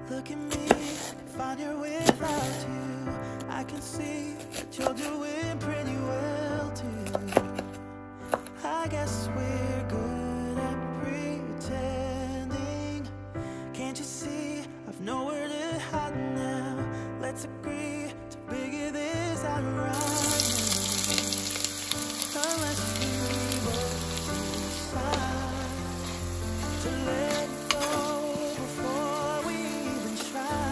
Look at me, find her without you. I can see that you're doing pretty well too. I guess we're good at pretending. Can't you see I've nowhere to hide now? Let's agree to figure this out right now. Unless we both decide to let it go before we even try.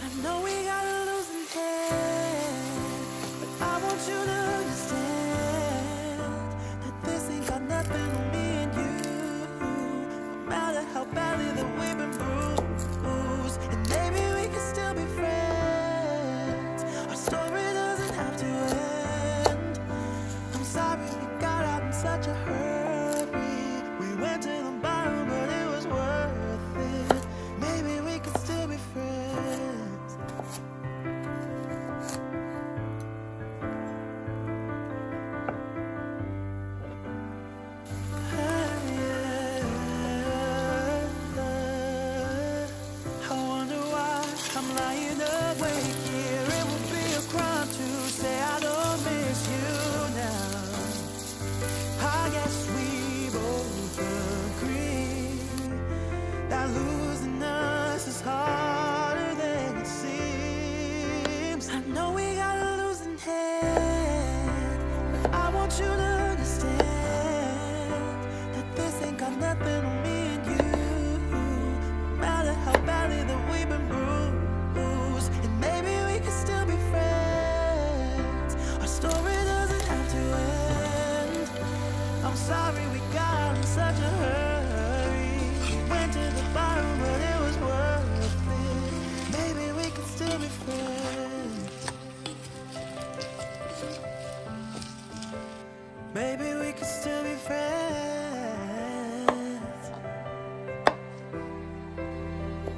I know we got a losing hand, but I want you to understand that this ain't got nothing on me and you. No matter how badly that we've been bruised, and maybe we can still be friends. Our story doesn't have to end. I'm sorry we got out in such a hurry. We went to the bottom, but it was worth it. Maybe we could still be friends. I wonder why I'm lying awake here. It would be a crime to say I don't miss you now. I guess we both agree that losing us is harder than it seems. I know we got a losing hand, but I want you to understand that this ain't got nothing on me and you. No matter how badly that we've been bruised, and maybe we can still be friends. Our story doesn't have to end. I'm sorry we got out in such a hurry. We went to the bottom, but it was worth it. Maybe we can still be friends. Maybe we can still be friends.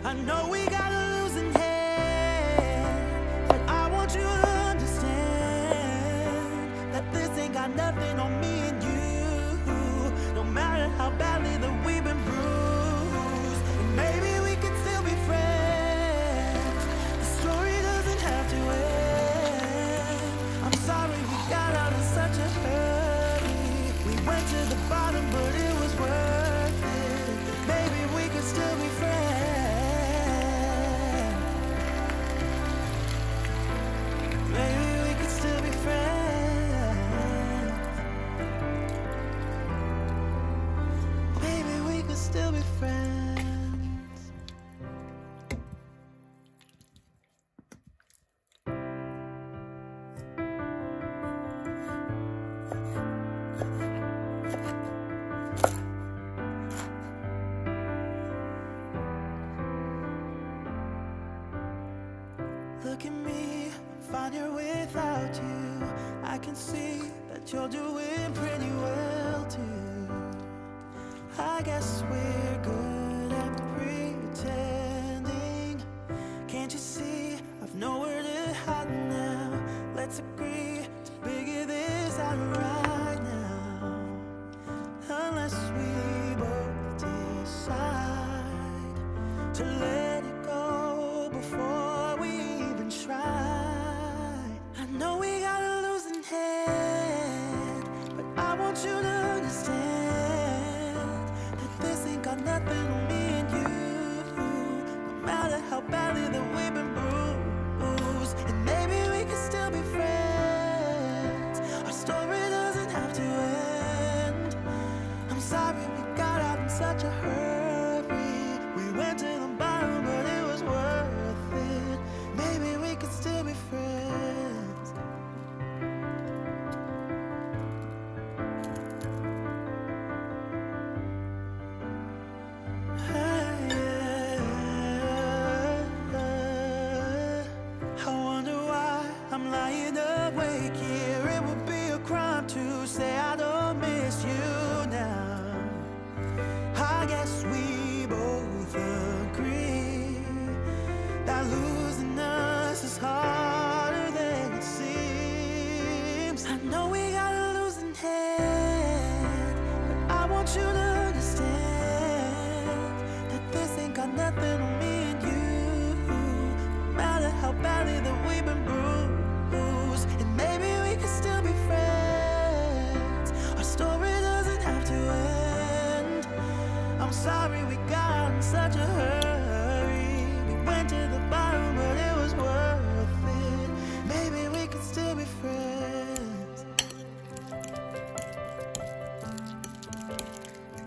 I know we got a losing hand, but I want you to understand that this ain't got nothing on me and you. No matter how badly that we've been bruised, and maybe we can still be friends. The story doesn't have to end. I'm sorry we got out in such a hurry. We went to the bottom, but it was worth it. Maybe we could still be friends. Maybe we could still be friends. Maybe we could still be friends. Look at me, find her without you. I can see that you're doing pretty well too. I guess we're good at pretending. Can't you see I've nowhere to hide now? Let's agree to figure this out right now. Unless we both decide to let it go before we even try. I know we got a losing hand, but I want you to understand that this ain't got nothing on me and you. No matter how badly that we've been bruised, and maybe we can still be friends. Our story doesn't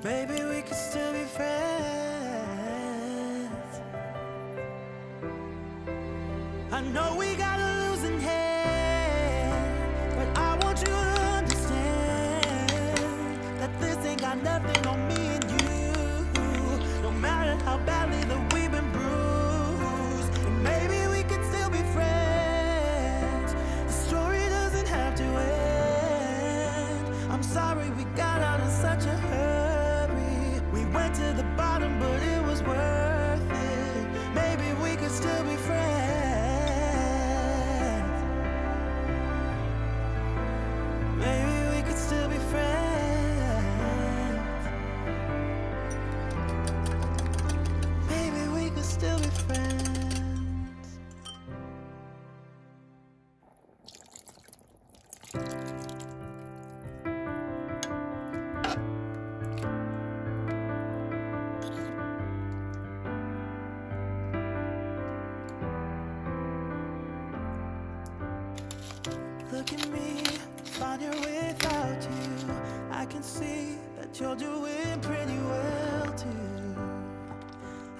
maybe we could still be friends. I know we got a losing hand, but I want you to understand that this ain't got nothing on me and you. No matter how badly that we've been bruised, and maybe we could still be friends. The story doesn't have to end. I'm sorry we got out in such a hurry. We went to the bottom, but it was worth it. Maybe we could still be friends. Maybe we could still be friends. Maybe we could still be friends. Look at me, fine here without you. I can see that you're doing pretty well too.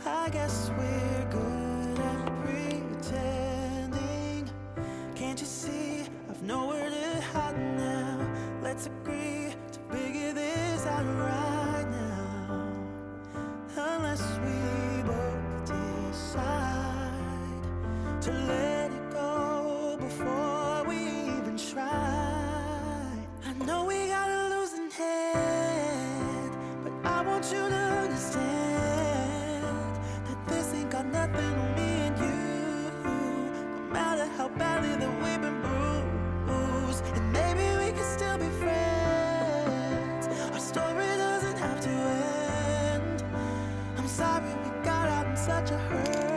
I guess we're good at pretending. Can't you see I've nowhere to hide now? Let's agree to figure this out right now. Unless we both decide to let it go before we even try. I know we got a losing hand, but I want you to understand that this ain't got nothing on me and you. No matter how badly that we've been bruised, and maybe we can still be friends. Our story doesn't have to end. I'm sorry we got out in such a hurry.